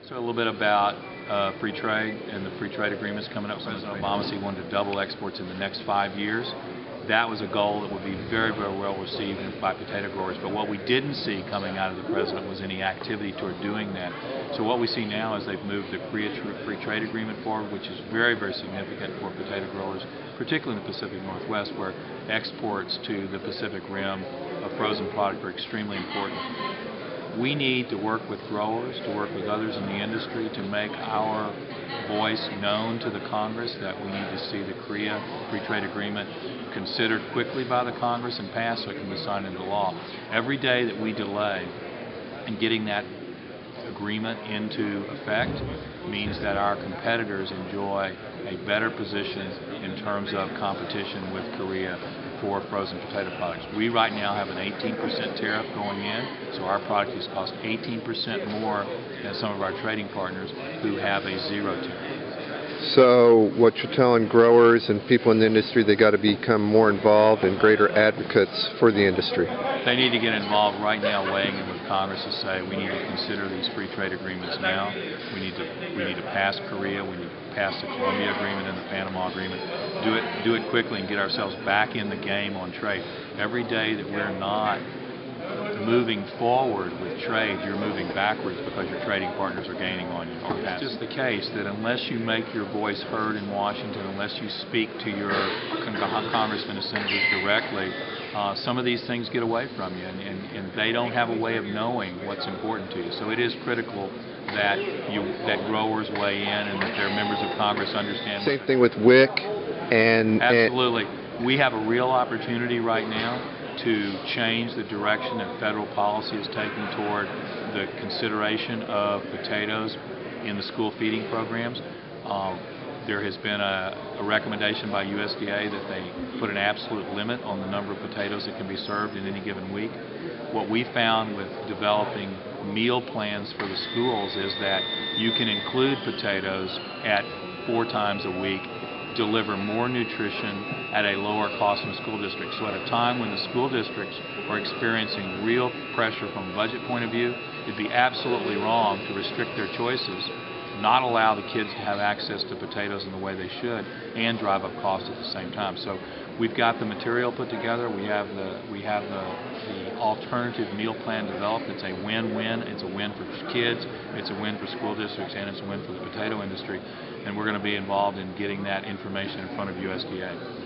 So a little bit about free trade and the free trade agreements coming up. President Obama said he wanted to double exports in the next 5 years. That was a goal that would be very, very well received by potato growers. But what we didn't see coming out of the president was any activity toward doing that. So what we see now is they've moved the Korea free trade agreement forward, which is very, very significant for potato growers, particularly in the Pacific Northwest, where exports to the Pacific Rim of frozen product are extremely important. We need to work with growers, to work with others in the industry to make our voice known to the Congress that we need to see the Korea Free Trade Agreement considered quickly by the Congress and passed so it can be signed into law. Every day that we delay in getting that agreement into effect means that our competitors enjoy a better position in terms of competition with Korea for frozen potato products. We right now have an 18% tariff going in, so our product is cost 18% more than some of our trading partners who have a zero tariff. So what you're telling growers and people in the industry, they got to become more involved and greater advocates for the industry. They need to get involved right now, weighing in with Congress to say we need to consider these free trade agreements now. We need to pass Korea. We need to pass the Colombia agreement and the Panama agreement. Do it quickly and get ourselves back in the game on trade. Every day that we're not moving forward with trade, you're moving backwards because your trading partners are gaining on you. It's just the case that unless you make your voice heard in Washington, unless you speak to your congressmen and senators directly, some of these things get away from you, and they don't have a way of knowing what's important to you. So it is critical that growers weigh in and that their members of Congress understand. Same thing with WIC and... Absolutely. We have a real opportunity right now to change the direction that federal policy is taking toward the consideration of potatoes in the school feeding programs. There has been a recommendation by USDA that they put an absolute limit on the number of potatoes that can be served in any given week. What we found with developing meal plans for the schools is that you can include potatoes at 4 times a week, deliver more nutrition at a lower cost in the school district. So at a time when the school districts are experiencing real pressure from a budget point of view, it'd be absolutely wrong to restrict their choices, not allow the kids to have access to potatoes in the way they should, and drive up costs at the same time. So we've got the material put together. We have the alternative meal plan developed. It's a win-win. It's a win for kids, it's a win for school districts, and it's a win for the potato industry. And we're going to be involved in getting that information in front of USDA.